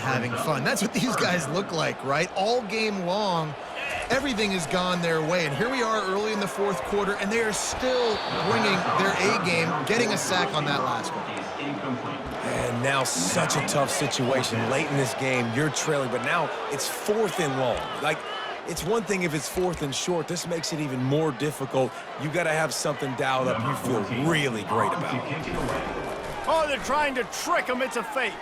having fun. That's what these guys look like, right? All game long, everything has gone their way. And here we are early in the fourth quarter, and they are still bringing their A game, getting a sack on that last one. And now such a tough situation. Late in this game, you're trailing, but now it's 4th and long. Like, it's one thing if it's 4th and short. This makes it even more difficult. You got to have something dialed up you feel really great about. Oh, they're trying to trick him. It's a fake.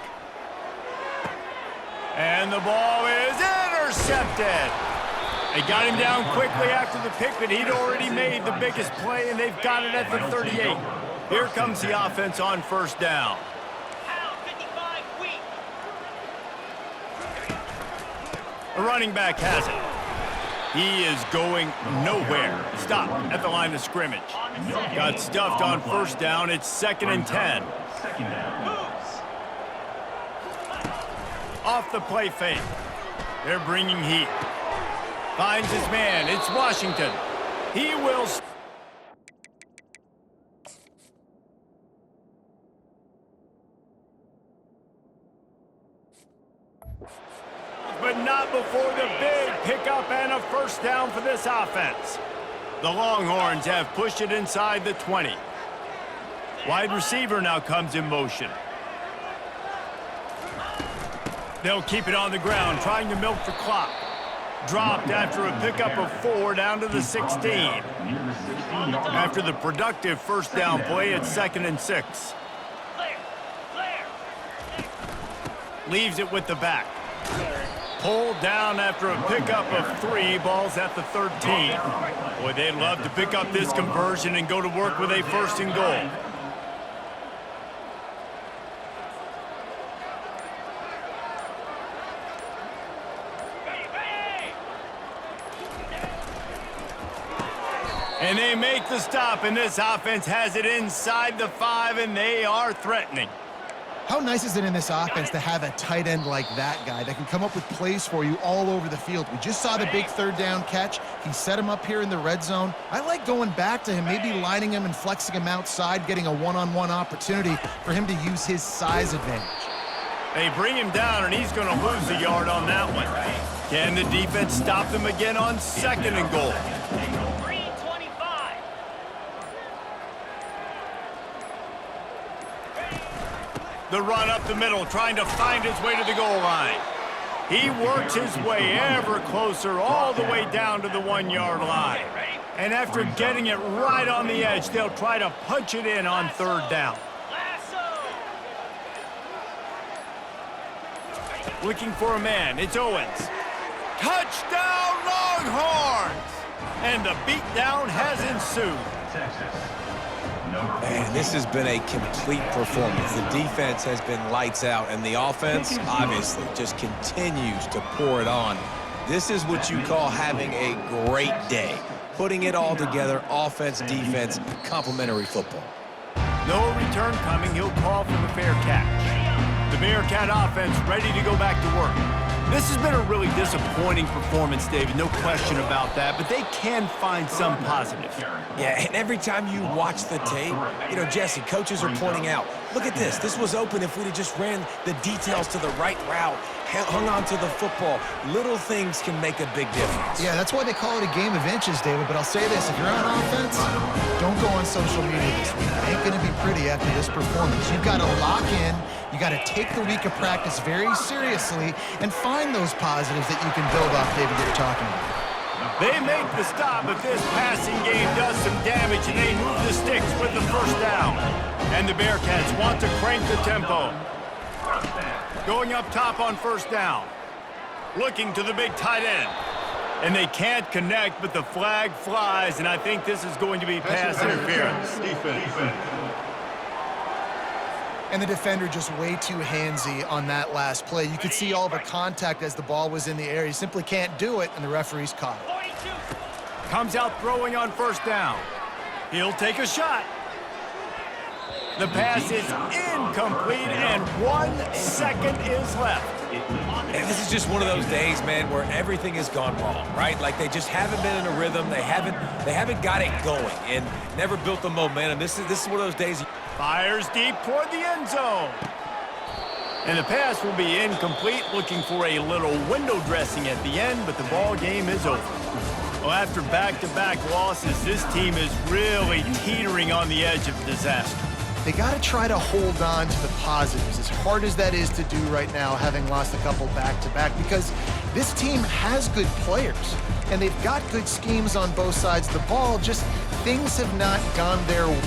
And the ball is intercepted. They got him down quickly after the pick, but he'd already made the biggest play, and they've got it at the 38. Here comes the offense on first down. The running back has it. He is going nowhere. Stop at the line of scrimmage. Got stuffed on first down. It's 2nd and 10. Off the play fake. They're bringing heat. Finds his man. It's Washington. He will... But not before the big pickup and a first down for this offense. The Longhorns have pushed it inside the 20. Wide receiver now comes in motion. They'll keep it on the ground, trying to milk the clock. Dropped after a pickup of 4 down to the 16. After the productive first down play, it's 2nd and 6. Leaves it with the back. Pulled down after a pickup of 3, balls at the 13. Boy, they'd love to pick up this conversion and go to work with a 1st and goal. And they make the stop, and this offense has it inside the 5, and they are threatening. How nice is it in this offense to have a tight end like that guy that can come up with plays for you all over the field? We just saw the big 3rd down catch. He set him up here in the red zone. I like going back to him, maybe lining him and flexing him outside, getting a one-on-one opportunity for him to use his size advantage. They bring him down, and he's going to lose a yard on that one. Can the defense stop them again on 2nd and goal? The run up the middle, trying to find his way to the goal line. He works his way ever closer, all the way down to the 1-yard line. And after getting it right on the edge, they'll try to punch it in on 3rd down. Looking for a man, it's Owens. Touchdown, Longhorns! And the beatdown has ensued. Man, this has been a complete performance. The defense has been lights out, and the offense, obviously, just continues to pour it on. This is what you call having a great day. Putting it all together, offense, defense, complementary football. No return coming. He'll call for the fair catch. The Bearcat offense ready to go back to work. This has been a really disappointing performance, David, no question about that, but they can find some positives. Yeah, and every time you watch the tape, you know, Jesse, coaches are pointing out, look at this. This was open if we'd have just ran the details to the right route, hung on to the football. Little things can make a big difference. Yeah, that's why they call it a game of inches, David. But I'll say this, if you're on offense, don't go on social media this week. It ain't going to be pretty after this performance. You've got to lock in. You got to take the week of practice very seriously and find those positives that you can build off, David, that you're talking about. They make the stop, but this passing game does some damage, and they move the sticks with the first down. And the Bearcats want to crank the tempo. Going up top on first down. Looking to the big tight end. And they can't connect, but the flag flies, and I think this is going to be pass interference. And the defender just way too handsy on that last play. You could see all the contact as the ball was in the air. He simply can't do it, and the referee's caught it. Comes out throwing on first down. He'll take a shot. The pass is incomplete, and 1 second is left. And this is just one of those days, man, where everything has gone wrong, right? Like they just haven't been in a rhythm. They haven't got it going and never built the momentum. This is one of those days. Fires deep toward the end zone. And the pass will be incomplete, looking for a little window dressing at the end, but the ball game is over. Well, after back-to-back losses, this team is really teetering on the edge of disaster. They got to try to hold on to the positives, as hard as that is to do right now, having lost a couple back-to-back, because this team has good players, and they've got good schemes on both sides of the ball, just things have not gone their way.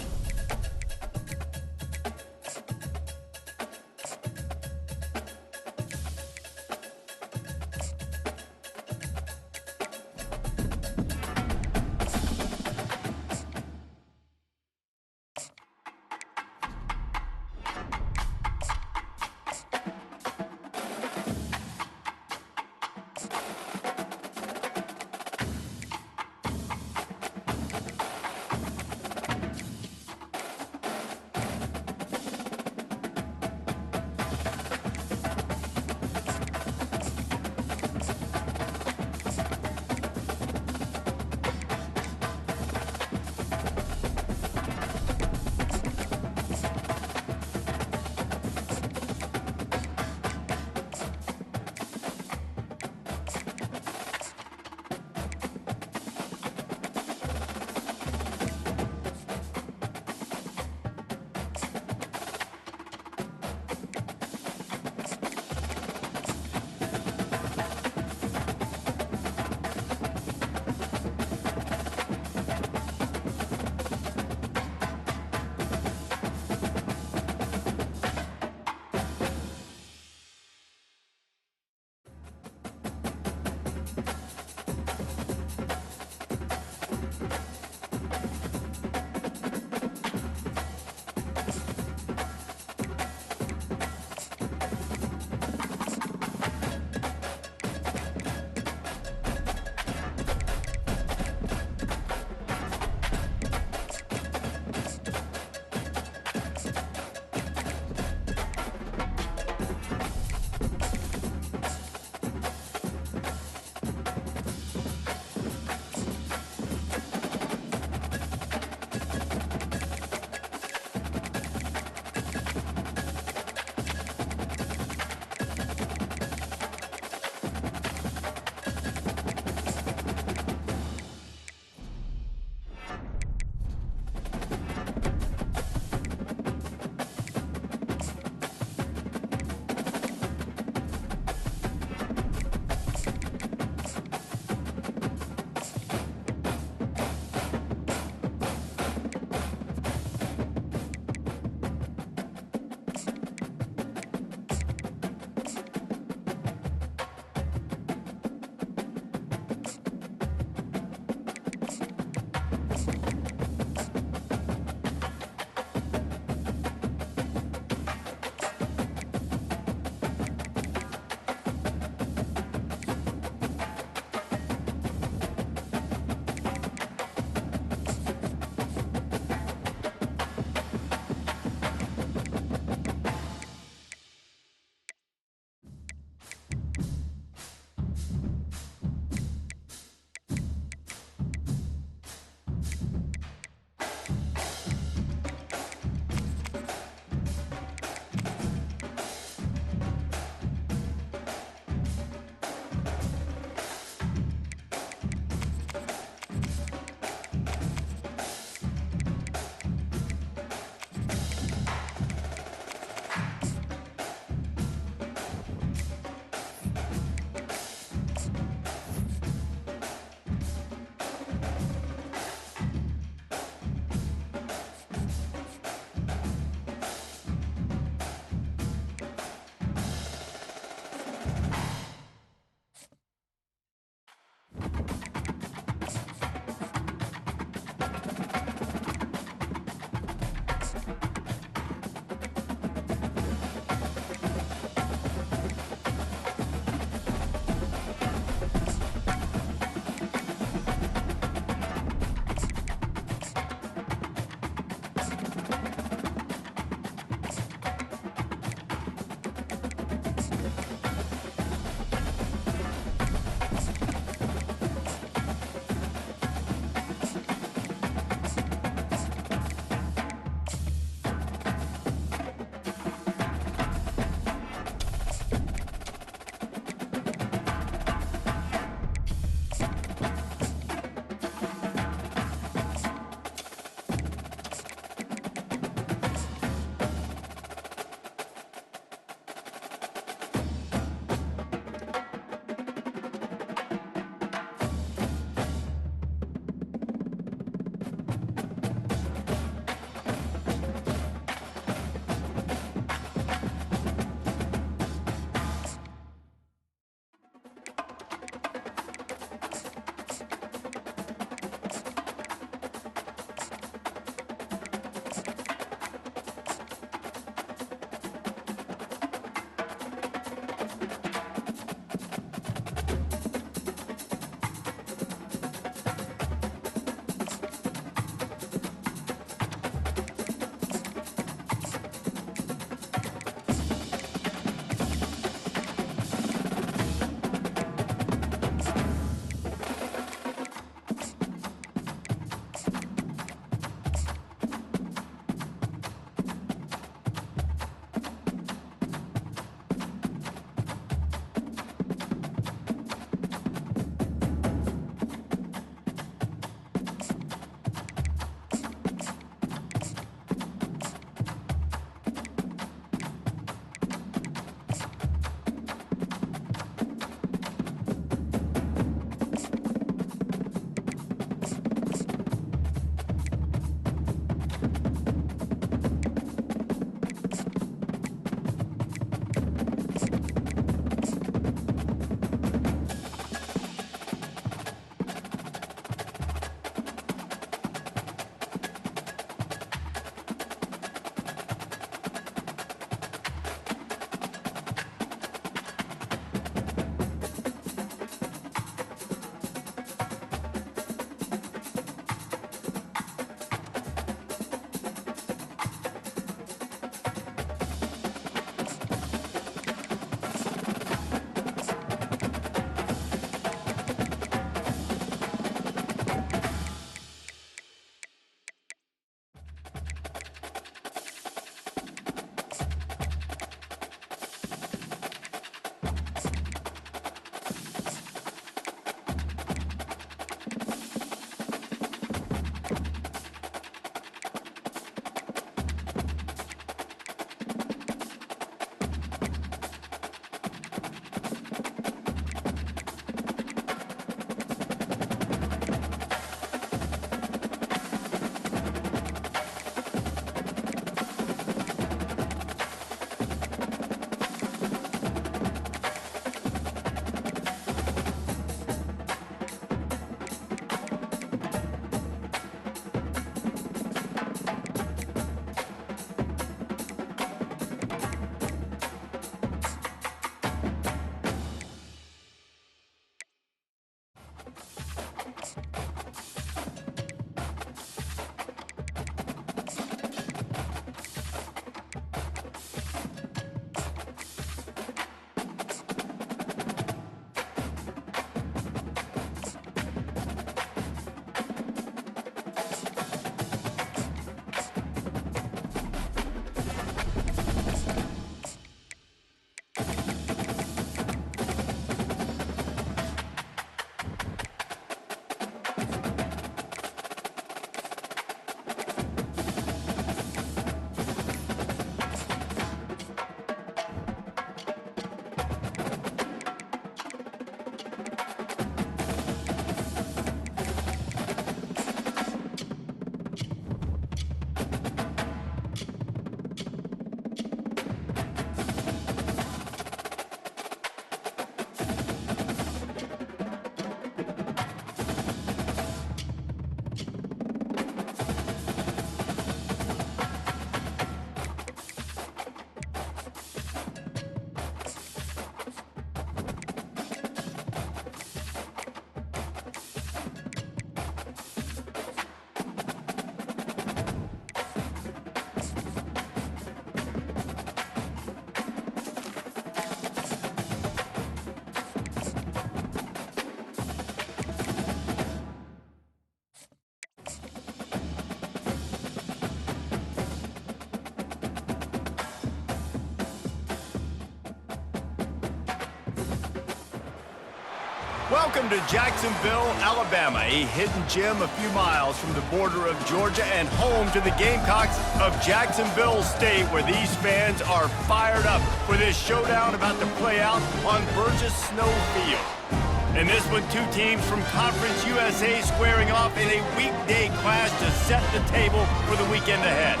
Welcome to Jacksonville, Alabama, a hidden gem a few miles from the border of Georgia and home to the Gamecocks of Jacksonville State, where these fans are fired up for this showdown about to play out on Burgess Snow Field. In this one, two teams from Conference USA squaring off in a weekday clash to set the table for the weekend ahead.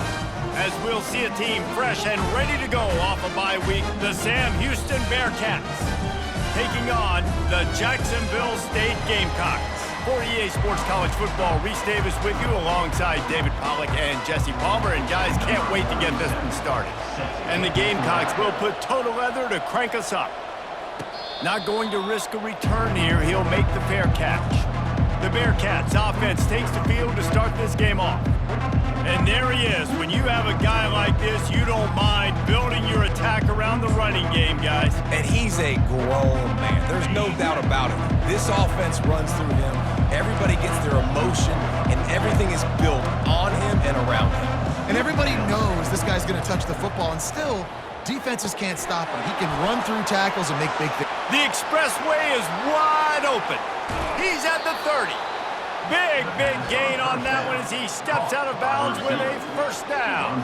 As we'll see a team fresh and ready to go off a bye week, the Sam Houston Bearcats taking on the Jacksonville State Gamecocks. For EA Sports College Football, Reese Davis with you alongside David Pollack and Jesse Palmer. And guys, can't wait to get this one started. And the Gamecocks will put Total Leather to crank us up. Not going to risk a return here. He'll make the fair catch. The Bearcats offense takes the field to start this game off. And there he is. When you have a guy like this, you don't mind building your attack around the running game, guys. And he's a grown man. There's no doubt about it. This offense runs through him. Everybody gets their emotion, and everything is built on him and around him. And everybody knows this guy's going to touch the football, and still, defenses can't stop him. He can run through tackles and make big things. The expressway is wide open. He's at the 30. Big gain on that one as he steps out of bounds with a first down.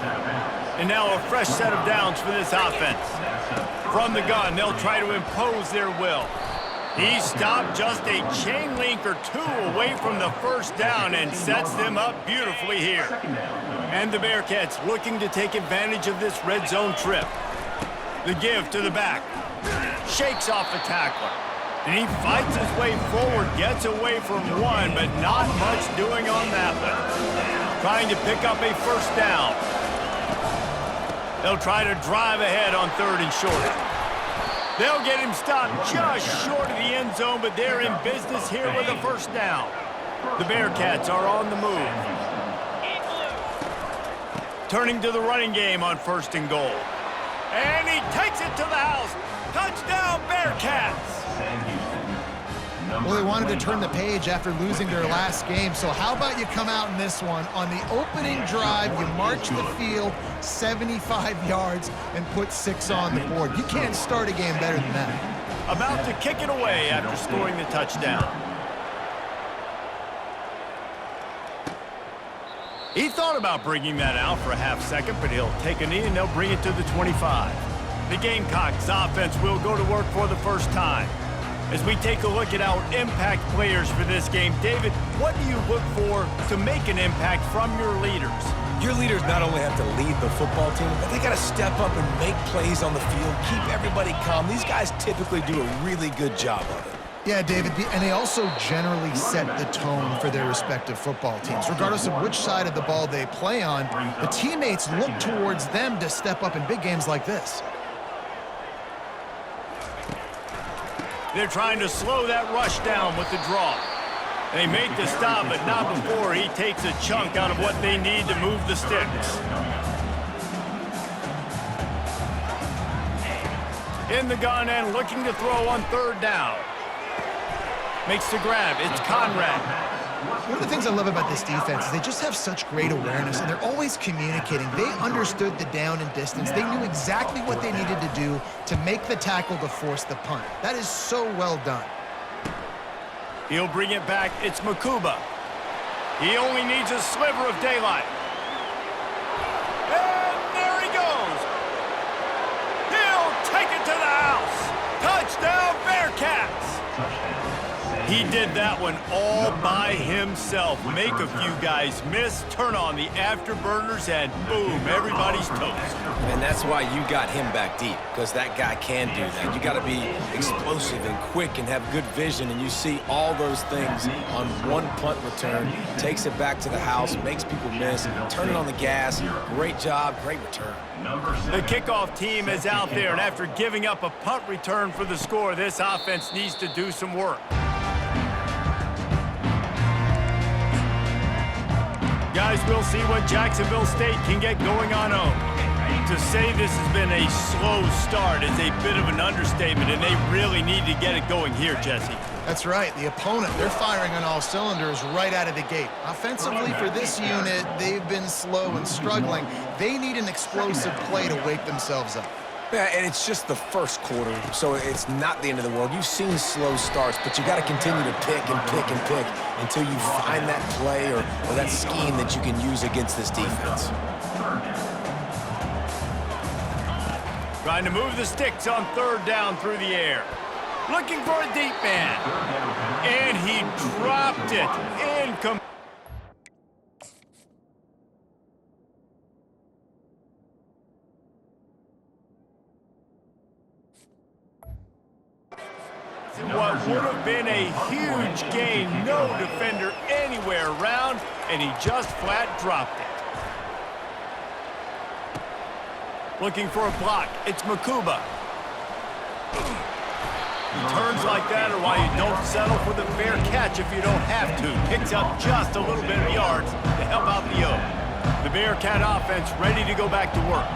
And now a fresh set of downs for this offense. From the gun, they'll try to impose their will. He stopped just a chain link or two away from the first down and sets them up beautifully here. And the Bearcats looking to take advantage of this red zone trip. The give to the back. Shakes off the tackler. And he fights his way forward, gets away from one, but not much doing on that one. Trying to pick up a first down. They'll try to drive ahead on 3rd and short. They'll get him stopped just short of the end zone, but they're in business here with a first down. The Bearcats are on the move. Turning to the running game on 1st and goal. And he takes it to the house. Touchdown, Bearcats! Well, they wanted to turn the page after losing their last game, so how about you come out in this one? On the opening drive, you march the field 75 yards and put 6 on the board. You can't start a game better than that. About to kick it away after scoring the touchdown. He thought about bringing that out for a half second, but he'll take a knee and they'll bring it to the 25. The Gamecocks offense will go to work for the first time. As we take a look at our impact players for this game, David, what do you look for to make an impact from your leaders? Your leaders not only have to lead the football team, but they got to step up and make plays on the field, keep everybody calm. These guys typically do a really good job of it. Yeah, David, and they also generally set the tone for their respective football teams. Regardless of which side of the ball they play on, the teammates look towards them to step up in big games like this. They're trying to slow that rush down with the draw. They make the stop, but not before he takes a chunk out of what they need to move the sticks. In the gun and looking to throw on 3rd down. Makes the grab. It's Conrad. One of the things I love about this defense is they just have such great awareness, and they're always communicating. They understood the down and distance. They knew exactly what they needed to do to make the tackle to force the punt. That is so well done. He'll bring it back. It's Makuba. He only needs a sliver of daylight. And there he goes. He'll take it to the house. Touchdown, Bearcats. He did that one all by himself. Make a few guys miss, turn on the afterburners, and boom, everybody's toast. And that's why you got him back deep, because that guy can do that. You got to be explosive and quick and have good vision, and you see all those things on one punt return. Takes it back to the house, makes people miss, turning on the gas. Great job, great return. The kickoff team is out there, and after giving up a punt return for the score, this offense needs to do some work. Guys, we'll see what Jacksonville State can get going on home. To say this has been a slow start is a bit of an understatement, and they really need to get it going here, Jesse. That's right. The opponent, they're firing on all cylinders right out of the gate. Offensively for this unit, they've been slow and struggling. They need an explosive play to wake themselves up. Yeah, and it's just the first quarter, so it's not the end of the world. You've seen slow starts, but you got to continue to pick and pick and pick until you find that play or that scheme that you can use against this defense. Trying to move the sticks on third down through the air. Looking for a deep man. And he dropped it. Incomplete. What would have been a huge gain, no defender anywhere around, and he just flat dropped it. Looking for a block, it's Makuba. He turns like that or why you don't settle for the fair catch if you don't have to. Picks up just a little bit of yards to help out the O. The Bearcat offense ready to go back to work.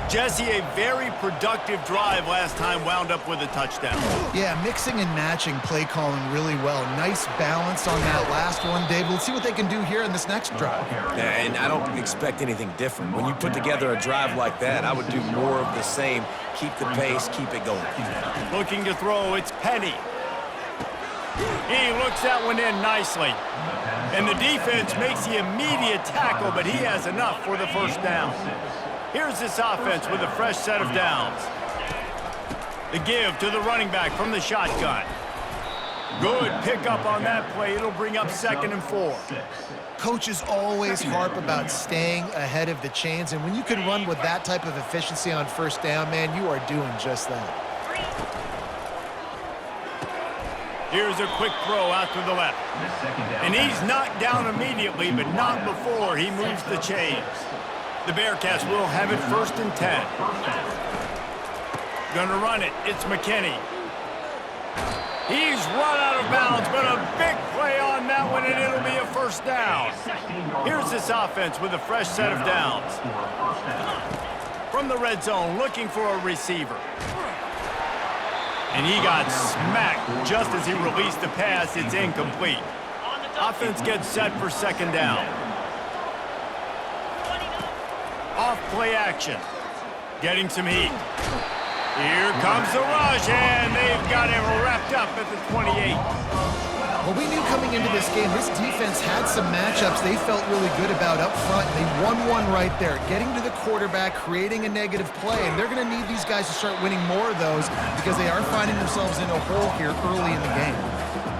Jesse, a very productive drive last time wound up with a touchdown. Yeah, mixing and matching play calling really well. Nice balance on that last one, David. Let's see what they can do here in this next drive. Yeah, and I don't expect anything different. When you put together a drive like that, I would do more of the same. Keep the pace, keep it going. Looking to throw, it's Penny. He looks that one in nicely. And the defense makes the immediate tackle, but he has enough for the first down. Here's this offense with a fresh set of downs. The give to the running back from the shotgun. Good pickup on that play. It'll bring up 2nd and 4. Coaches always harp about staying ahead of the chains, and when you can run with that type of efficiency on first down, man, you are doing just that. Here's a quick throw out to the left. And he's knocked down immediately, but not before he moves the chains. The Bearcats will have it 1st and 10. Gonna run it. It's McKinney. He's run out of bounds, but a big play on that one, and it'll be a first down. Here's this offense with a fresh set of downs. From the red zone, looking for a receiver. And he got smacked just as he released the pass. It's incomplete. Offense gets set for 2nd down. Off play action. Getting some heat. Here comes the rush, and they've got him wrapped up at the 28. Well, we knew coming into this game, this defense had some matchups they felt really good about up front. They won one right there, getting to the quarterback, creating a negative play, and they're going to need these guys to start winning more of those because they are finding themselves in a hole here early in the game.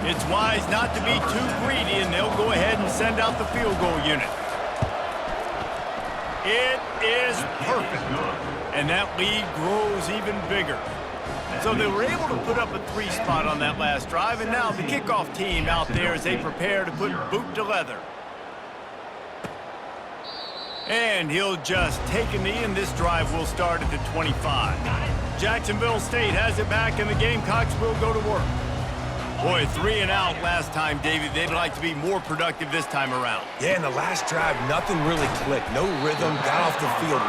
It's wise not to be too greedy, and they'll go ahead and send out the field goal unit. It is perfect, and that lead grows even bigger. So they were able to put up a 3 spot on that last drive, and now the kickoff team out there as they prepare to put boot to leather. And he'll just take a knee, and this drive will start at the 25. Jacksonville State has it back, and the Gamecocks will go to work. Boy, 3 and out last time, David. They'd like to be more productive this time around. Yeah, in the last drive, nothing really clicked. No rhythm, got off the field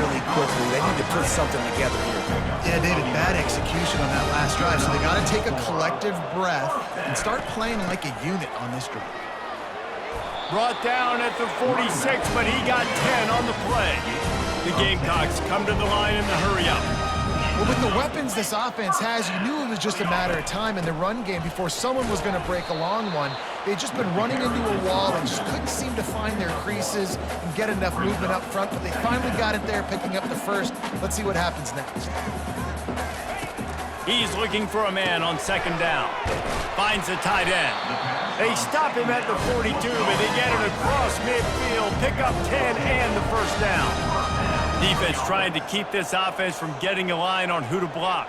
really quickly. They need to put something together here. Yeah, David, bad execution on that last drive, so they got to take a collective breath and start playing like a unit on this drive. Brought down at the 46, but he got 10 on the play. The Gamecocks come to the line in the hurry-up. Well, with the weapons this offense has, you knew it was just a matter of time in the run game before someone was going to break a long one. They'd just been running into a wall and just couldn't seem to find their creases and get enough movement up front, but they finally got it there, picking up the first. Let's see what happens next. He's looking for a man on 2nd down. Finds a tight end. They stop him at the 42, but they get it across midfield, pick up 10 and the first down. Defense trying to keep this offense from getting a line on who to block.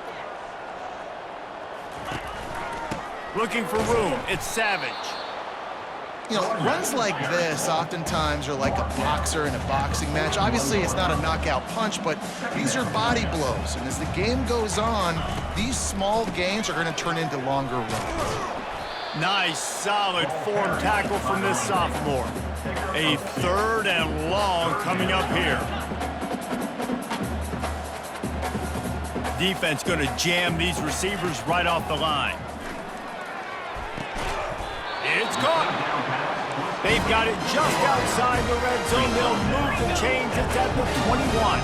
Looking for room, it's Savage. You know, runs like this oftentimes are like a boxer in a boxing match. Obviously, it's not a knockout punch, but these are body blows. And as the game goes on, these small gains are going to turn into longer runs. Nice, solid form tackle from this sophomore. A 3rd and long coming up here. Defense going to jam these receivers right off the line. It's caught. They've got it just outside the red zone. They'll move the chains. It's at the 21.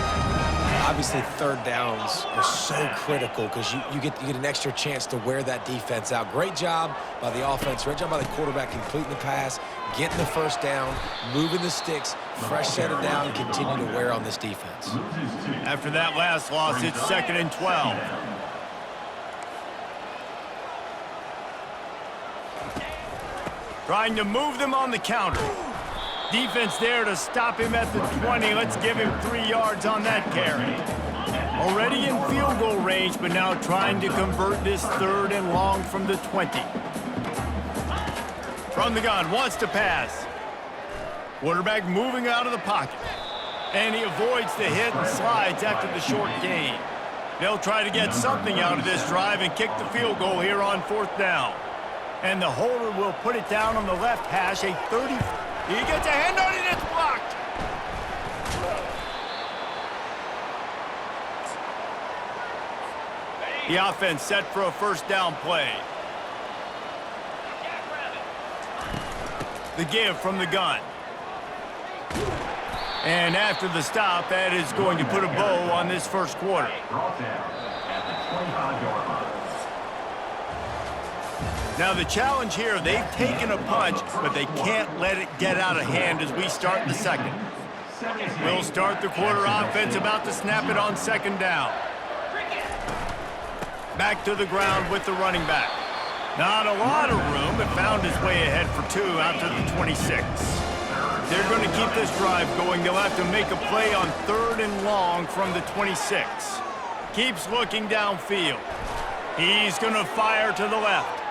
Obviously, third downs are so critical because you get an extra chance to wear that defense out. Great job by the offense. Great job by the quarterback completing the pass, getting the first down, moving the sticks, fresh set of down, continue to wear on this defense. After that last loss, it's 2nd and 12. Trying to move them on the counter. Defense there to stop him at the 20. Let's give him 3 yards on that carry. Already in field goal range, but now trying to convert this 3rd and long from the 20. From the gun, wants to pass. Quarterback moving out of the pocket. And he avoids the hit and slides after the short gain. They'll try to get something out of this drive and kick the field goal here on 4th down. And the holder will put it down on the left hash, a 30. He gets a hand on it, it's blocked. The offense set for a first down play. The give from the gun. And after the stop, that is going to put a bow on this first quarter. Now the challenge here, they've taken a punch, but they can't let it get out of hand as we start the second. We'll start the quarter offense, about to snap it on 2nd down. Back to the ground with the running back. Not a lot of room, but found his way ahead for 2 out to the 26. They're going to keep this drive going. They'll have to make a play on 3rd and long from the 26. Keeps looking downfield. He's going to fire to the left.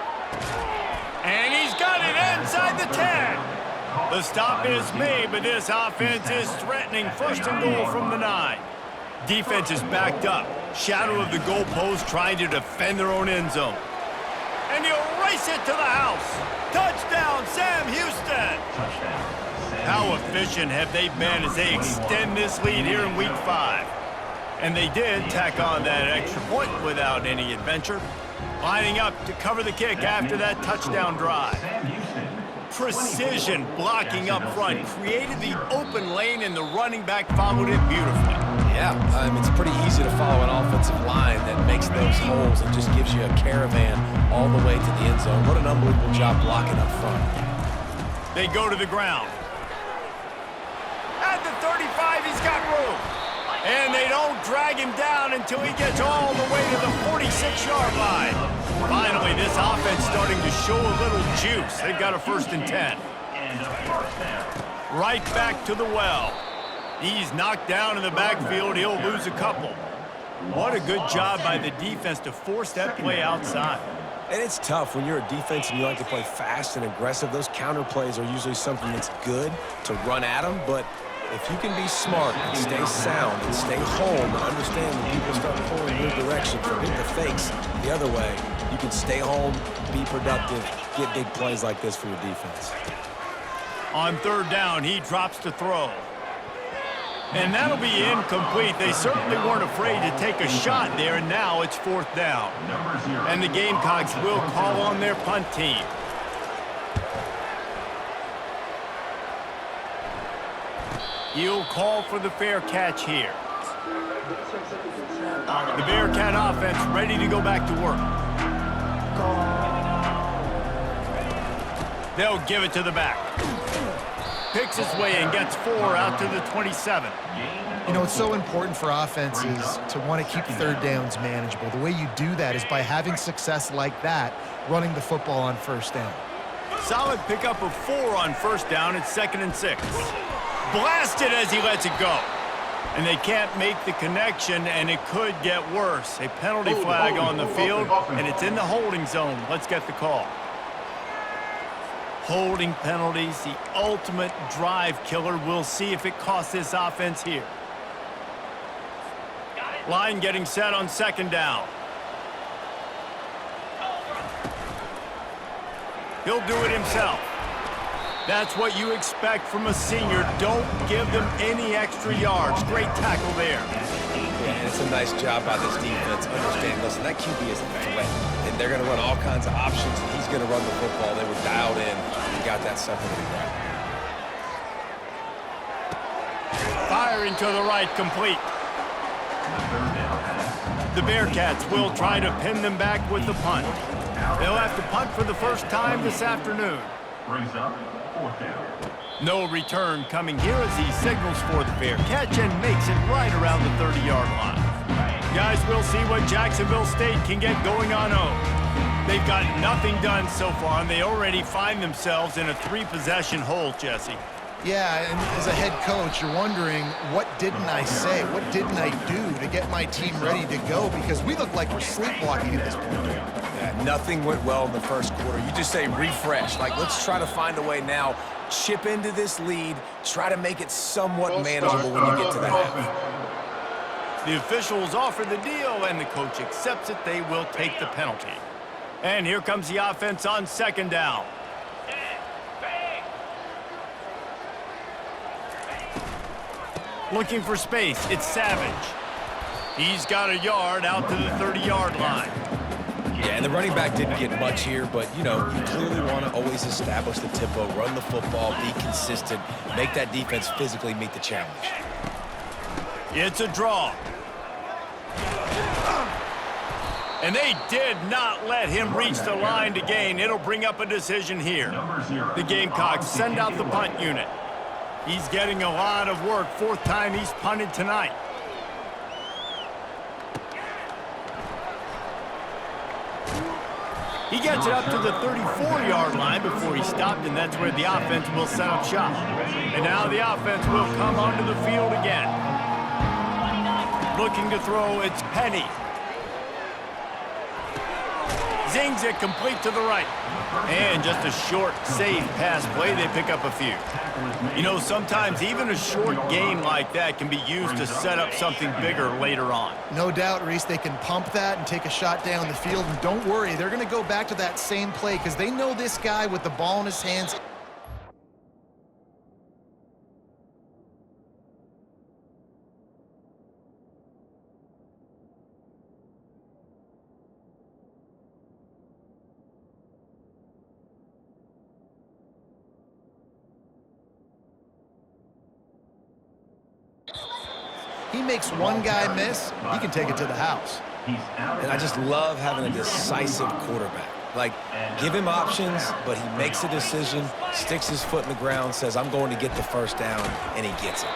And he's got it inside the 10. The stop is made, but this offense is threatening 1st and goal from the 9. Defense is backed up. Shadow of the goalpost trying to defend their own end zone. And he'll race it to the house. Touchdown, Sam Houston. How efficient have they been as they extend this lead here in Week 5? And they did tack on that extra point without any adventure. Lining up to cover the kick after that touchdown drive. Precision blocking up front. Created the open lane and the running back followed it beautifully. Yeah, it's pretty easy to follow an offensive line that makes those holes and just gives you a caravan all the way to the end zone. What an unbelievable job blocking up front. They go to the ground. At the 35, he's got room. And they don't drag him down until he gets all the way to the 46-yard line. Finally, this offense starting to show a little juice. They've got a 1st and 10. Right back to the well. He's knocked down in the backfield. He'll lose a couple. What a good job by the defense to force that play outside. And it's tough when you're a defense and you like to play fast and aggressive. Those counter plays are usually something that's good to run at them, but if you can be smart and stay sound and stay home and understand when people start pulling your direction, forget the fakes the other way, you can stay home, be productive, get big plays like this for your defense. On 3rd down, he drops to throw. And that'll be incomplete. They certainly weren't afraid to take a shot there, and now it's 4th down. And the Gamecocks will call on their punt team. He'll call for the fair catch here. The Bearcat offense ready to go back to work. They'll give it to the back. Picks his way and gets 4 out to the 27. You know, it's so important for offenses to want to keep 3rd downs manageable. The way you do that is by having success like that, running the football on 1st down. Solid pickup of 4 on 1st down. It's 2nd and 6. Blasted as he lets it go. And they can't make the connection, and it could get worse. A penalty flag on the field, and it's in the holding zone. Let's get the call. Holding penalties, the ultimate drive killer. We'll see if it costs this offense here. Line getting set on 2nd down. He'll do it himself. That's what you expect from a senior. Don't give them any extra yards. Great tackle there. Yeah, and it's a nice job by this defense. Understand, listen, that QB is a threat. And they're going to run all kinds of options, and he's going to run the football. They were dialed in and got that stuff into the ground. Firing to the right, complete. The Bearcats will try to pin them back with the punt. They'll have to punt for the first time this afternoon. Brings up 4th down. No return coming here as he signals for the fair catch and makes it right around the 30-yard line. Guys, we'll see what Jacksonville State can get going on home. They've got nothing done so far, and they already find themselves in a 3-possession hole, Jesse. Yeah, and as a head coach, you're wondering, what didn't I say? What didn't I do to get my team ready to go? Because we look like we're sleepwalking at this point. Yeah, nothing went well in the first quarter. You just say refresh. Like, let's try to find a way now, chip into this lead, try to make it somewhat manageable when you get to the half. The officials offer the deal, and the coach accepts it. They will take the penalty. And here comes the offense on 2nd down. Looking for space, it's Savage. He's got a yard out to the 30-yard line. Yeah, and the running back didn't get much here, but, you know, you clearly want to always establish the tempo, run the football, be consistent, make that defense physically meet the challenge. It's a draw. And they did not let him reach the line to gain. It'll bring up a decision here. The Gamecocks send out the punt unit. He's getting a lot of work. 4th time he's punted tonight. He gets it up to the 34-yard line before he stopped, and that's where the offense will set up shop. And now the offense will come onto the field again. Looking to throw, it's Penny. Zings it complete to the right. And just a short, safe pass play. They pick up a few. You know, sometimes even a short gain like that can be used to set up something bigger later on. No doubt, Reese, they can pump that and take a shot down the field. And don't worry, they're going to go back to that same play because they know this guy with the ball in his hands. He makes one guy miss, he can take it to the house. And I just love having a decisive quarterback. Like, give him options, but he makes a decision, sticks his foot in the ground, says, I'm going to get the first down, and he gets it.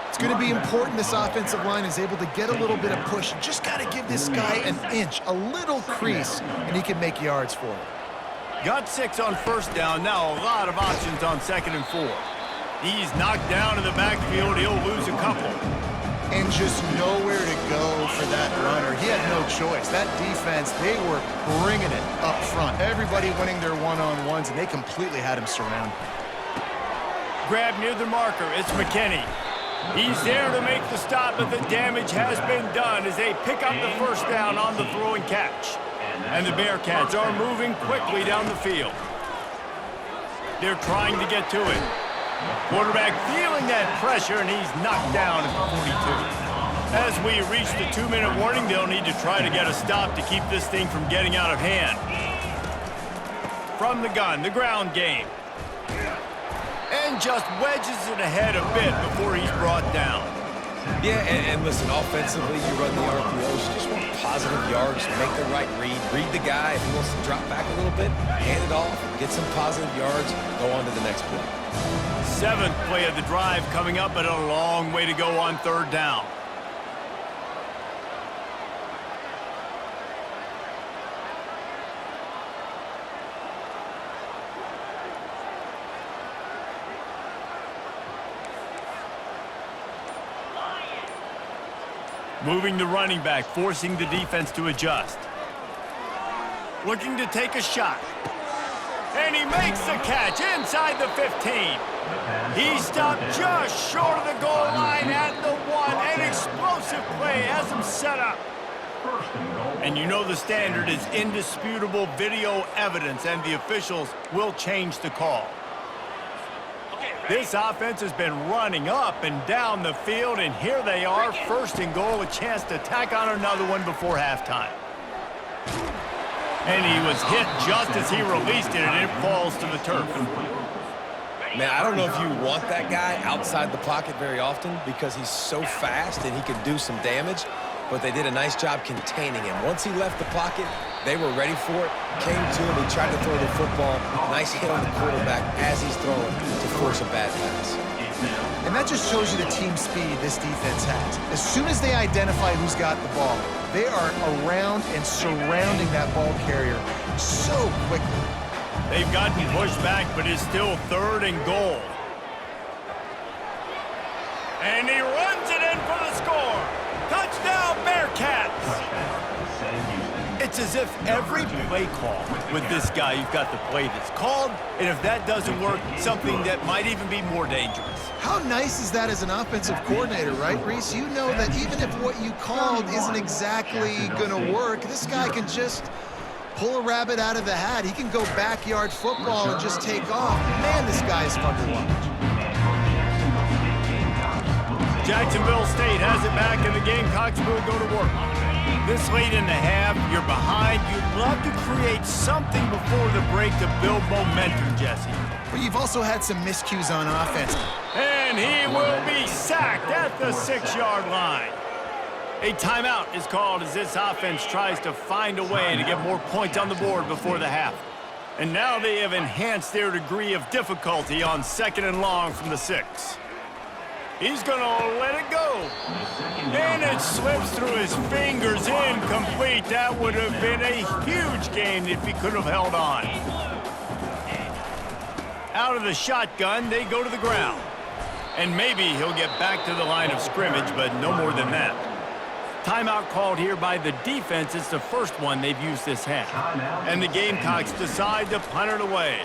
It's going to be important this offensive line is able to get a little bit of push. You just got to give this guy an inch, a little crease, and he can make yards for it. Got 6 on 1st down. Now a lot of options on 2nd and 4. He's knocked down in the backfield. He'll lose a couple. And just nowhere to go for that runner. He had no choice. That defense, they were bringing it up front. Everybody winning their one-on-ones, and they completely had him surrounded. Grab near the marker. It's McKinney. He's there to make the stop, but the damage has been done as they pick up the 1st down on the throw and catch. And the Bearcats are moving quickly down the field. They're trying to get to it. Quarterback feeling that pressure, and he's knocked down at the 42. As we reach the 2-minute warning, they'll need to try to get a stop to keep this thing from getting out of hand. From the gun, the ground game. And just wedges it ahead a bit before he's brought down. Yeah, and listen, offensively, you run the RPOs, you just want positive yards, make the right read the guy. If he wants to drop back a little bit, hand it off, get some positive yards, go on to the next play. 7th play of the drive coming up, but a long way to go on 3rd down. Moving the running back, forcing the defense to adjust. Looking to take a shot. And he makes the catch inside the 15. He stopped just short of the goal line at the 1. An explosive play has him set up. And you know the standard is indisputable video evidence, and the officials will change the call. This offense has been running up and down the field, and here they are, 1st and goal, a chance to tack on another one before halftime. And he was hit just as he released it, and it falls to the turf. Man, I don't know if you want that guy outside the pocket very often because he's so fast and he can do some damage, but they did a nice job containing him. Once he left the pocket, they were ready for it, came to him, he tried to throw the football. Nice hit on the quarterback as he's throwing to force a bad pass. And that just shows you the team speed this defense has. As soon as they identify who's got the ball, they are around and surrounding that ball carrier so quickly. They've gotten pushed back, but it's still 3rd and goal. And he runs it in for the score. Touchdown, Bearcats! It's as if every play call with this guy, you've got the play that's called, and if that doesn't work, something that might even be more dangerous. How nice is that as an offensive coordinator, right, Reese? You know that even if what you called isn't exactly going to work, this guy can just pull a rabbit out of the hat. He can go backyard football and just take off. Man, this guy is fun to watch. Jacksonville State has it back, and the Gamecocks will go to work. This late in the half, you're behind. You'd love to create something before the break to build momentum, Jesse. But you've also had some miscues on offense. And he will be sacked at the 6-yard line. A timeout is called as this offense tries to find a way to get more points on the board before the half. And now they have enhanced their degree of difficulty on 2nd and long from the 6. He's going to let it go. And it slips through his fingers, incomplete. That would have been a huge gain if he could have held on. Out of the shotgun, they go to the ground. And maybe he'll get back to the line of scrimmage, but no more than that. Timeout called here by the defense. It's the first one they've used this half. And the Gamecocks decide to punt it away.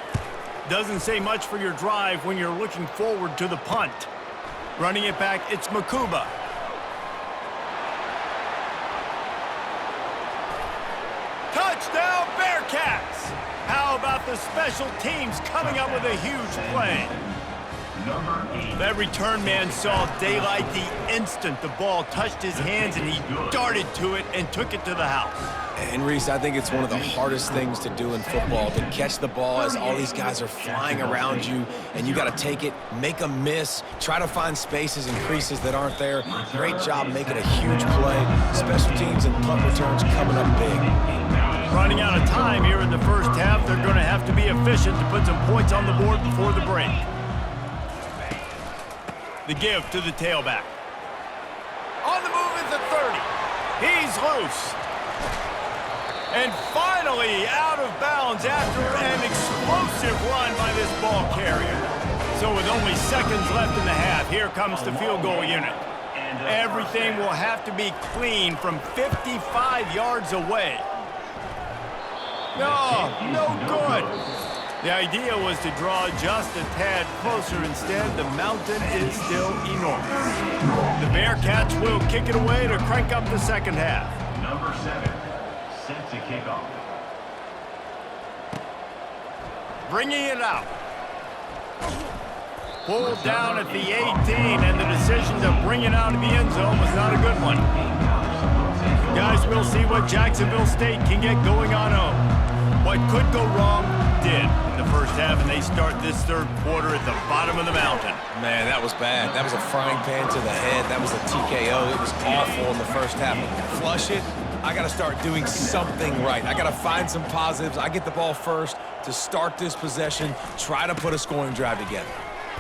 Doesn't say much for your drive when you're looking forward to the punt. Running it back, it's Makuba. Touchdown, Bearcats! How about the special teams coming up with a huge play? That return man saw daylight the instant the ball touched his hands, and he darted to it and took it to the house. And Reese, I think it's one of the hardest things to do in football, to catch the ball as all these guys are flying around you, and you got to take it, make a miss, try to find spaces and creases that aren't there. Great job making a huge play. Special teams and punt returns coming up big. Running out of time here in the first half, they're going to have to be efficient to put some points on the board before the break. The give to the tailback. On the move is the 30. He's loose. And finally out of bounds after an explosive run by this ball carrier. So with only seconds left in the half, here comes the field goal unit. Everything will have to be clean from 55 yards away. No good. The idea was to draw just a tad closer. Instead, the mountain is still enormous. The Bearcats will kick it away to crank up the second half. Number 7, set to kick off. Bringing it out. Pulled down at the 18, and the decision to bring it out of the end zone was not a good one. Guys, we'll see what Jacksonville State can get going on home. What could go wrong did in the first half, and they start this third quarter at the bottom of the mountain. Man, that was bad. That was a frying pan to the head. That was a TKO. It was awful in the first half. Flush it. I got to start doing something right. I got to find some positives. I get the ball first to start this possession, try to put a scoring drive together.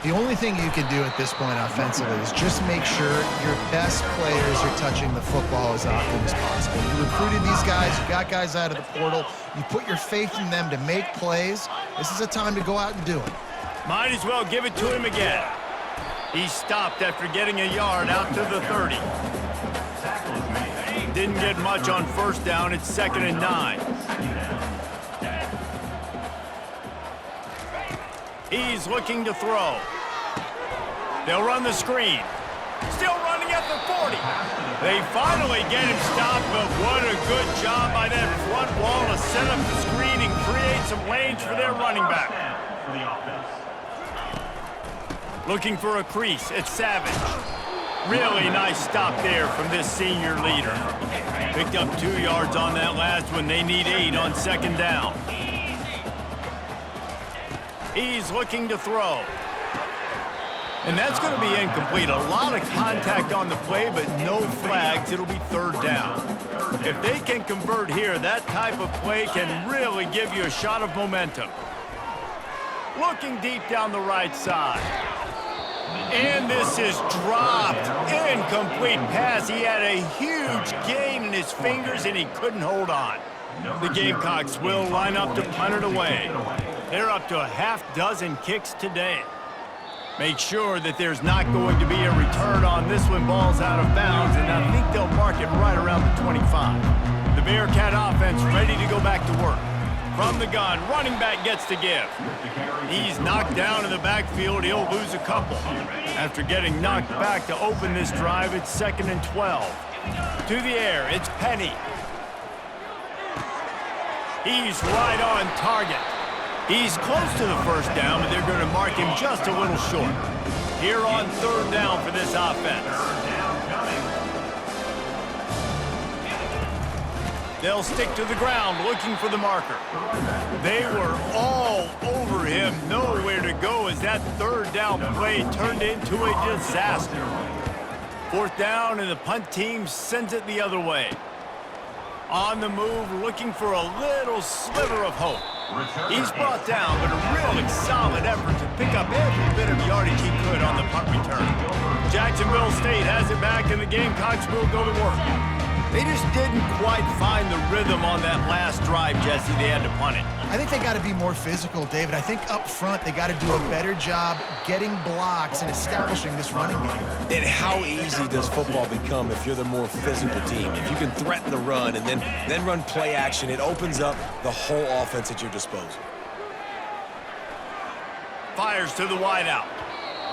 The only thing you can do at this point offensively is just make sure your best players are touching the football as often as possible. You recruited these guys, you got guys out of the portal, you put your faith in them to make plays. This is a time to go out and do it. Might as well give it to him again. He stopped after getting a yard out to the 30. Didn't get much on first down. It's 2nd and 9. He's looking to throw. They'll run the screen. Still running at the 40. They finally get him stopped, but what a good job by that front wall to set up the screen and create some lanes for their running back. Looking for a crease. It's Savage. Really nice stop there from this senior leader. Picked up 2 yards on that last one. They need 8 on 2nd down. He's looking to throw. And that's going to be incomplete. A lot of contact on the play, but no flags. It'll be third down. If they can convert here, that type of play can really give you a shot of momentum. Looking deep down the right side. And this is dropped. Incomplete pass. He had a huge gain in his fingers, and he couldn't hold on. The Gamecocks will line up to punt it away. They're up to a half-dozen kicks today. Make sure that there's not going to be a return on this when ball's out of bounds, and I think they'll mark it right around the 25. The Bearcat offense ready to go back to work. From the gun, running back gets to give. He's knocked down in the backfield. He'll lose a couple. After getting knocked back to open this drive, it's 2nd and 12. To the air, it's Penny. He's right on target. He's close to the first down, but they're going to mark him just a little short. Here on third down for this offense. They'll stick to the ground looking for the marker. They were all over him, nowhere to go as that third down play turned into a disaster. Fourth down, and the punt team sends it the other way. On the move, looking for a little sliver of hope. He's brought down, but a really solid effort to pick up every bit of yardage he could on the punt return. Jacksonville State has it back, and the Gamecocks will go to work. They just didn't quite find the rhythm on that last drive, Jesse. They had to punt it. I think they got to be more physical, David. I think up front they got to do a better job getting blocks and establishing this running game. And how easy does football become if you're the more physical team? If you can threaten the run and then run play action, it opens up the whole offense at your disposal. Fires to the wideout.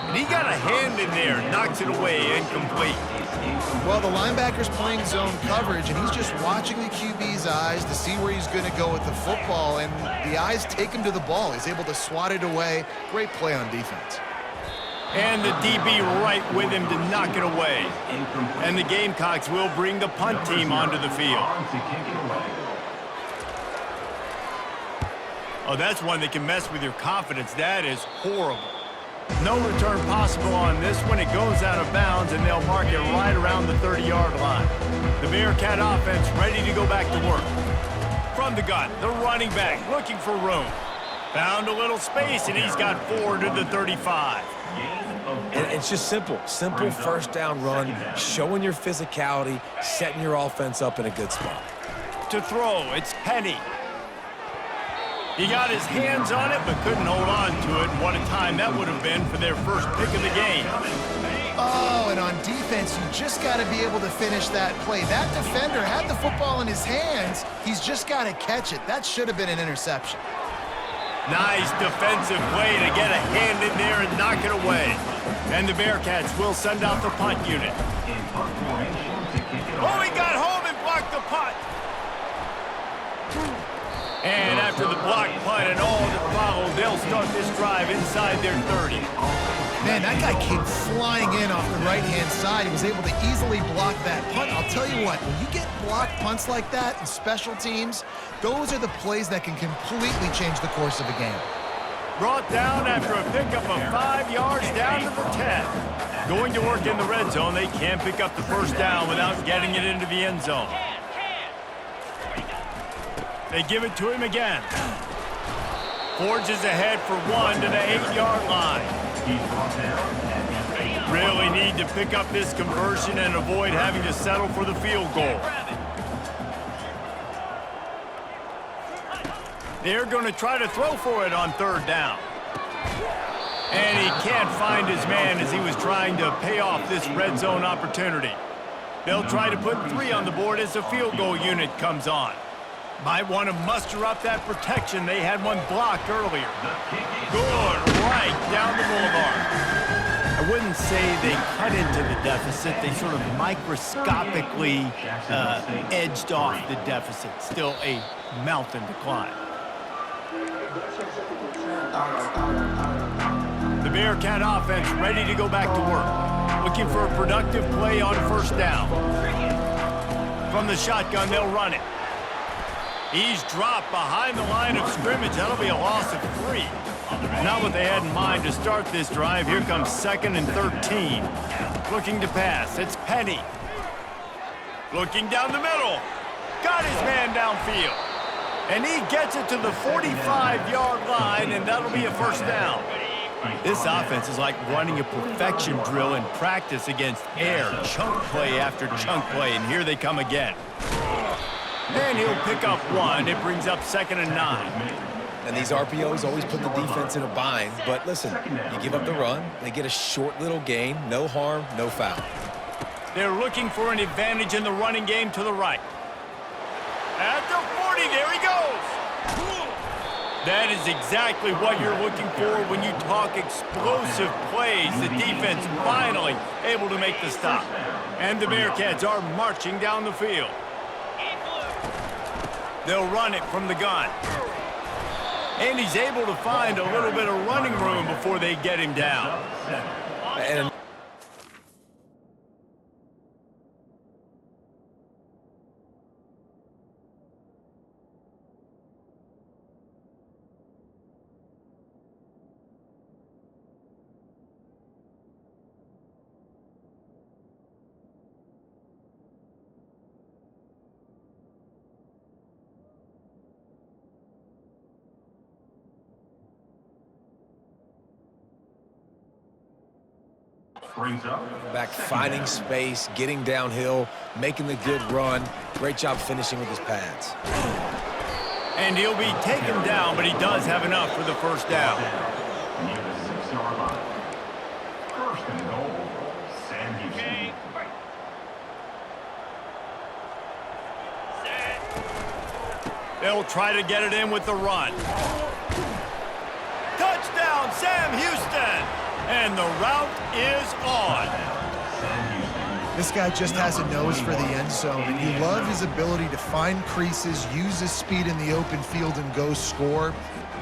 And he got a hand in there, knocks it away, incomplete. Well, the linebacker's playing zone coverage, and he's just watching the QB's eyes to see where he's going to go with the football, and the eyes take him to the ball. He's able to swat it away. Great play on defense. And the DB right with him to knock it away. And the Gamecocks will bring the punt team onto the field. Oh, that's one that can mess with your confidence. That is horrible. No return possible on this one. It goes out of bounds, and they'll mark it right around the 30-yard line. The Bearcat offense ready to go back to work. From the gun, the running back looking for room. Found a little space, and he's got 4 to the 35. And it's just simple first down run, showing your physicality, setting your offense up in a good spot. To throw, it's Penny. He got his hands on it, but couldn't hold on to it. What a time that would have been for their first pick of the game. Oh, and on defense, you just got to be able to finish that play. That defender had the football in his hands. He's just got to catch it. That should have been an interception. Nice defensive play to get a hand in there and knock it away. And the Bearcats will send out the punt unit. Oh, he got home and blocked the punt. And after the block punt and all that followed, they'll start this drive inside their 30. Man, that guy came flying in off the right-hand side. He was able to easily block that punt. I'll tell you what, when you get blocked punts like that in special teams, those are the plays that can completely change the course of a game. Brought down after a pickup of 5 yards down to the 10. Going to work in the red zone, they can't pick up the first down without getting it into the end zone. They give it to him again. Forges ahead for 1 to the 8-yard line. Really need to pick up this conversion and avoid having to settle for the field goal. They're going to try to throw for it on third down. And he can't find his man as he was trying to pay off this red zone opportunity. They'll try to put 3 on the board as the field goal unit comes on. Might want to muster up that protection. They had one blocked earlier. Good, right down the boulevard. I wouldn't say they cut into the deficit. They sort of microscopically edged off the deficit. Still a mountain to climb. The Bearcat offense ready to go back to work. Looking for a productive play on first down. From the shotgun, they'll run it. He's dropped behind the line of scrimmage. That'll be a loss of 3. Not what they had in mind to start this drive. Here comes 2nd and 13. Looking to pass. It's Penny. Looking down the middle. Got his man downfield. And he gets it to the 45-yard line, and that'll be a first down. This offense is like running a perfection drill in practice against air. Chunk play after chunk play, and here they come again. And he'll pick up 1. It brings up 2nd and 9. And these RPOs always put the defense in a bind. But listen, you give up the run, they get a short little gain. No harm, no foul. They're looking for an advantage in the running game to the right. At the 40, there he goes. That is exactly what you're looking for when you talk explosive plays. The defense finally able to make the stop. And the Bearcats are marching down the field. They'll run it from the gun. And he's able to find a little bit of running room before they get him down. And Brings up. back finding space, getting downhill, making the good run. Great job finishing with his pads. And he'll be taken down, but he does have enough for the first down. Near the 6-yard line. 1st and goal. Sam Houston. They'll try to get it in with the run. Touchdown, Sam Houston! And the route is on. This guy just has a nose for the end zone, and you love his ability to find creases, use his speed in the open field, and go score.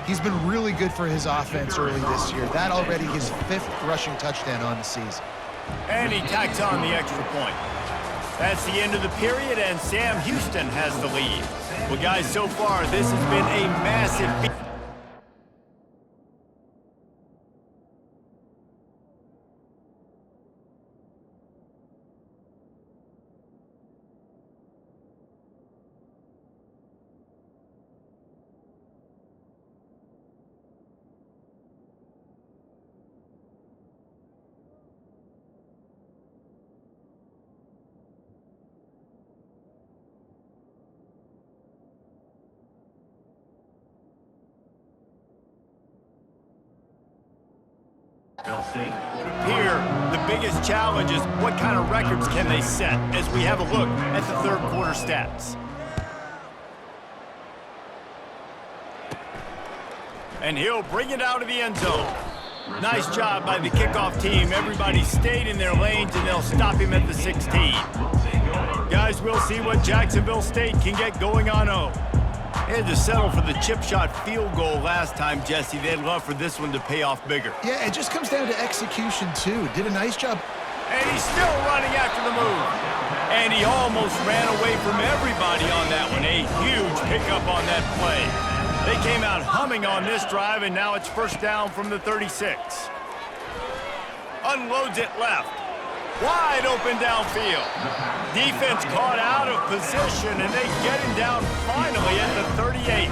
He's been really good for his offense early this year. That already his 5th rushing touchdown on the season. And he tacks on the extra point. That's the end of the period, and Sam Houston has the lead. Well, guys, so far, this has been a massive... Here, the biggest challenge is what kind of records can they set as we have a look at the 3rd quarter stats. And he'll bring it out of the end zone. Nice job by the kickoff team. Everybody stayed in their lanes, and they'll stop him at the 16. Guys, we'll see what Jacksonville State can get going on 0. They had to settle for the chip shot field goal last time, Jesse. They'd love for this one to pay off bigger. Yeah, it just comes down to execution, too. Did a nice job. And he's still running after the move. And he almost ran away from everybody on that one. A huge pickup on that play. They came out humming on this drive, and now it's first down from the 36. Unloads it left. Wide open downfield. Defense caught out of position, and they get him down finally at the 38.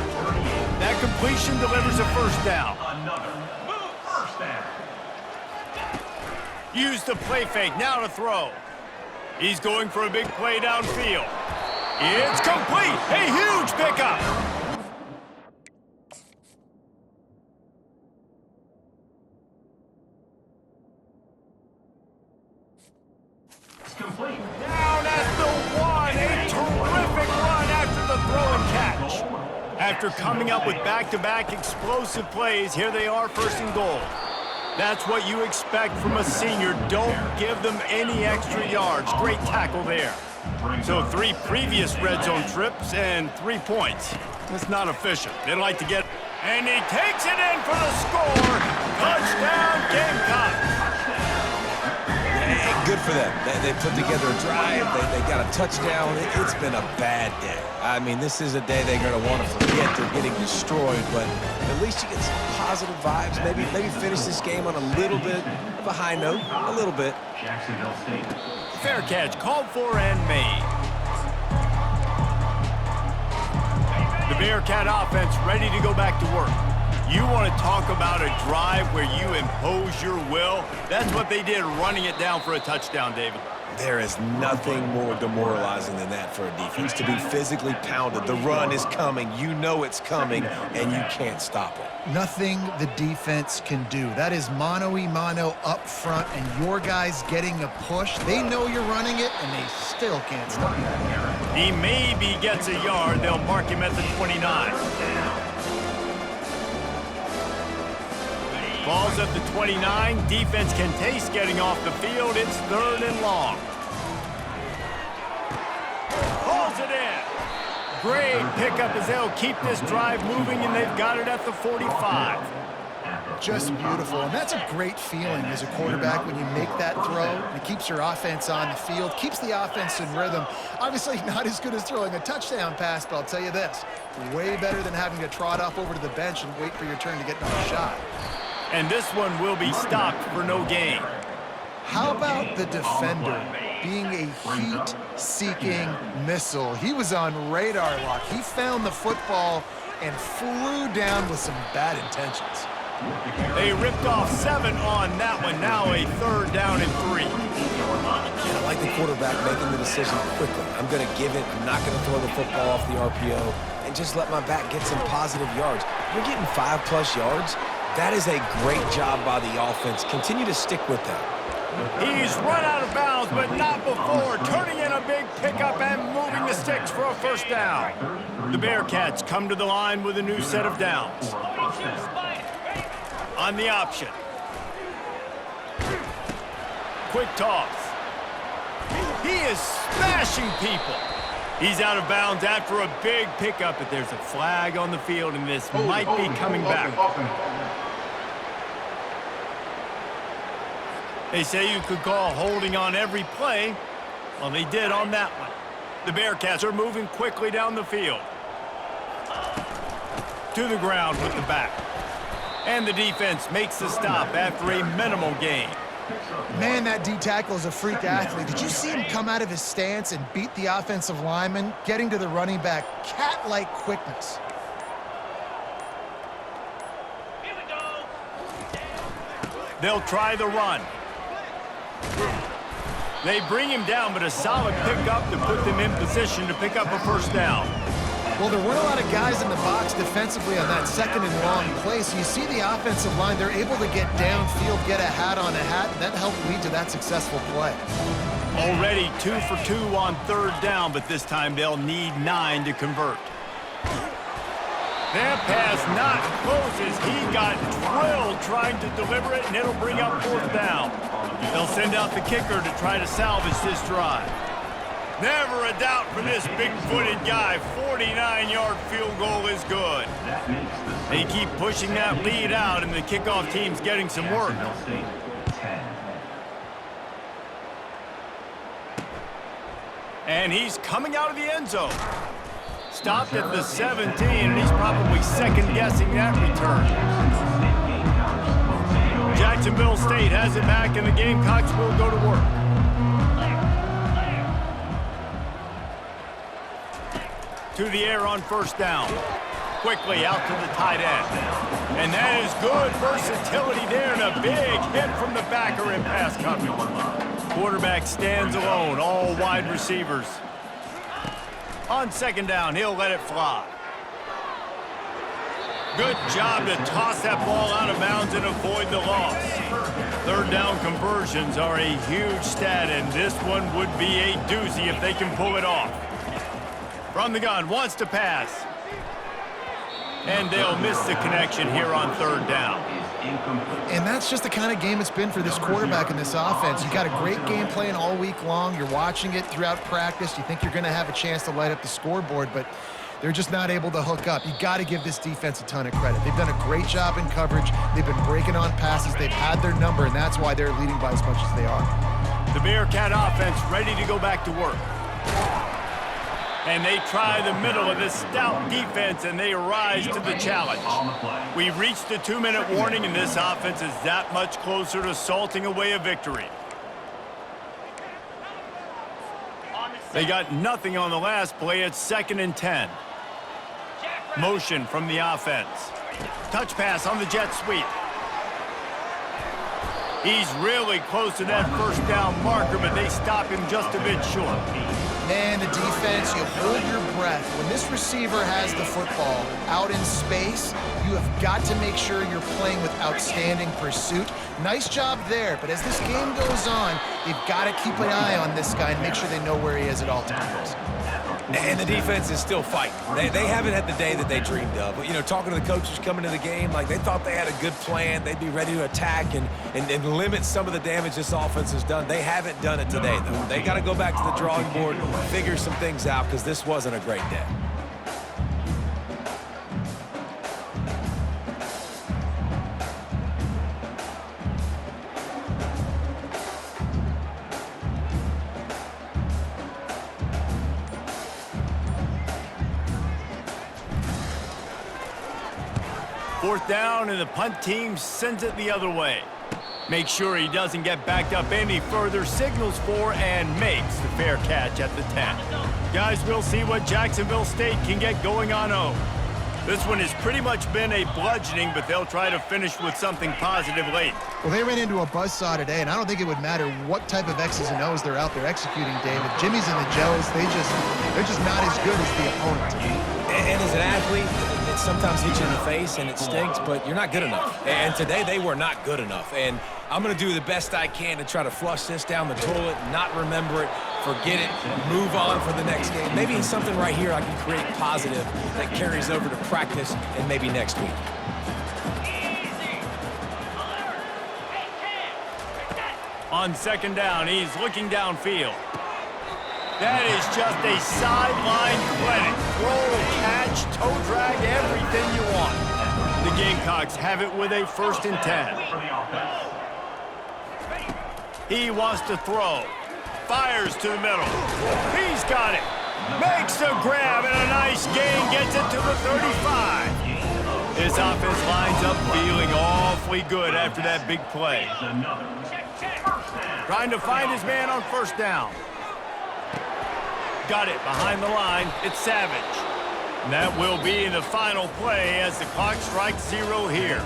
That completion delivers a first down. Another first down. Use the play fake, now to throw. He's going for a big play downfield. It's complete. A huge pickup. Complete. Down at the 1. A terrific run after the throw and catch. After coming up with back-to-back explosive plays, here they are, 1st and goal. That's what you expect from a senior. Don't give them any extra yards. Great tackle there. So 3 previous red zone trips and 3 points. That's not efficient. They'd like to get... And he takes it in for the score. Touchdown, Gamecocks. good for them. They put together a drive. They got a touchdown. It's been a bad day. I mean, this is a day they're going to want to forget. They're getting destroyed, but at least you get some positive vibes. Maybe finish this game on a little bit of a high note. A little bit. Jacksonville State. Fair catch called for and made. The Bearcat offense ready to go back to work. You want to talk about a drive where you impose your will? That's what they did, running it down for a touchdown, David. There is nothing more demoralizing than that for a defense, to be physically pounded. The run is coming. You know it's coming, and you can't stop it. Nothing the defense can do. That is mano-a-mano up front, and your guys getting a push. They know you're running it, and they still can't stop it. He maybe gets a yard. They'll mark him at the 29. Ball's at the 29. Defense can taste getting off the field. It's 3rd and long. Pulls it in. Great pickup as they'll keep this drive moving, and they've got it at the 45. Just beautiful, and that's a great feeling as a quarterback when you make that throw. It keeps your offense on the field, keeps the offense in rhythm. Obviously not as good as throwing a touchdown pass, but I'll tell you this, way better than having to trot off over to the bench and wait for your turn to get another shot. And this one will be stopped for no gain. How about the defender being a heat-seeking missile? He was on radar lock. He found the football and flew down with some bad intentions. They ripped off 7 on that one. Now a 3rd down and 3. And I like the quarterback making the decision quickly. I'm going to give it. I'm not going to throw the football off the RPO and just let my back get some positive yards. You're getting 5+ yards. That is a great job by the offense. Continue to stick with that. He's run out of bounds, but not before. Turning in a big pickup and moving the sticks for a 1st down. The Bearcats come to the line with a new set of downs. On the option. Quick toss. He is smashing people. He's out of bounds after a big pickup, but there's a flag on the field, and this might be coming back. They say you could call holding on every play. Well, they did on that one. The Bearcats are moving quickly down the field. To the ground with the back. And the defense makes the stop after a minimal gain. Man, that D-tackle is a freak athlete. Did you see him come out of his stance and beat the offensive lineman, getting to the running back? Cat-like quickness. They'll try the run. They bring him down, but a solid pickup to put them in position to pick up a 1st down. Well, there weren't a lot of guys in the box defensively on that 2nd and long play, so you see the offensive line, they're able to get downfield, get a hat on a hat, and that helped lead to that successful play. Already 2 for 2 on 3rd down, but this time they'll need 9 to convert. That pass not close as he got drilled trying to deliver it, and it'll bring up 4th down. They'll send out the kicker to try to salvage this drive. Never a doubt for this big-footed guy. 49-yard field goal is good. They keep pushing that lead out, and the kickoff team's getting some work. And he's coming out of the end zone. Stopped at the 17, and he's probably second-guessing that return. Jacksonville State has it back, and the Gamecocks will go to work. To the air on 1st down. Quickly out to the tight end. And that is good versatility there, and a big hit from the backer in pass coverage. Quarterback stands alone, all wide receivers. On 2nd down, he'll let it fly. Good job to toss that ball out of bounds and avoid the loss. 3rd down conversions are a huge stat, and this one would be a doozy if they can pull it off. From the gun, wants to pass. And they'll miss the connection here on 3rd down. And that's just the kind of game it's been for this quarterback in this offense. You got a great game plan all week long. You're watching it throughout practice. You think you're going to have a chance to light up the scoreboard, but they're just not able to hook up. You got to give this defense a ton of credit. They've done a great job in coverage. They've been breaking on passes. They've had their number, and that's why they're leading by as much as they are. The Bearcat offense ready to go back to work. And they try the middle of this stout defense, and they rise to the challenge. We've reached the 2-minute warning, and this offense is that much closer to salting away a victory. They got nothing on the last play. It's 2nd and 10. Motion from the offense. Touch pass on the jet sweep. He's really close to that first down marker, but they stop him just a bit short. Man, the defense, you hold your breath. When this receiver has the football out in space, you have got to make sure you're playing with outstanding pursuit. Nice job there, but as this game goes on, they've got to keep an eye on this guy and make sure they know where he is at all times. And the defense is still fighting. They haven't had the day that they dreamed of. But, you know, talking to the coaches coming to the game, like they thought they had a good plan. They'd be ready to attack and limit some of the damage this offense has done. They haven't done it today, though. They got to go back to the drawing board, figure some things out, because this wasn't a great day. Fourth down, and the punt team sends it the other way. Make sure he doesn't get backed up any further, signals for and makes the fair catch at the 10. Guys, we'll see what Jacksonville State can get going on O. This one has pretty much been a bludgeoning, but they'll try to finish with something positive late. Well, they ran into a buzzsaw today, and I don't think it would matter what type of X's and O's they're out there executing, David. Jimmy's and the Joes, they're just not as good as the opponent. And as an athlete, it sometimes hits you in the face and it stinks, but you're not good enough. And today they were not good enough. And I'm going to do the best I can to try to flush this down the toilet, not remember it, forget it, move on for the next game. Maybe it's something right here I can create positive that carries over to practice and maybe next week. On 2nd down, he's looking downfield. That is just a sideline clinic. Roll, catch, toe drag, everything you want. The Gamecocks have it with a 1st and 10. He wants to throw. Fires to the middle. He's got it. Makes the grab, and a nice gain gets it to the 35. This offense lines up feeling awfully good after that big play. Trying to find his man on 1st down. Got it behind the line. It's Savage. And that will be the final play as the clock strikes 0 here.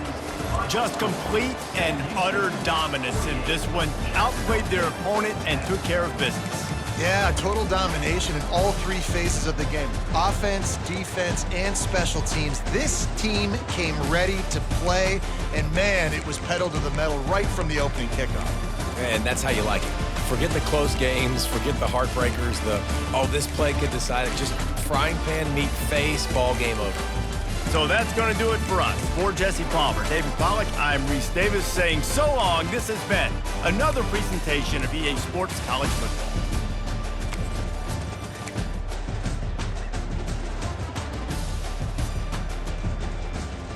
Just complete and utter dominance in this one. Outplayed their opponent and took care of business. Yeah, total domination in all 3 phases of the game. Offense, defense, and special teams. This team came ready to play, and man, it was pedal to the metal right from the opening kickoff. And that's how you like it. Forget the close games, forget the heartbreakers, this play could decide it. Just frying pan, meat face, ball game over. So that's going to do it for us. For Jesse Palmer, David Pollack, I'm Reese Davis saying so long. This has been another presentation of EA Sports College Football.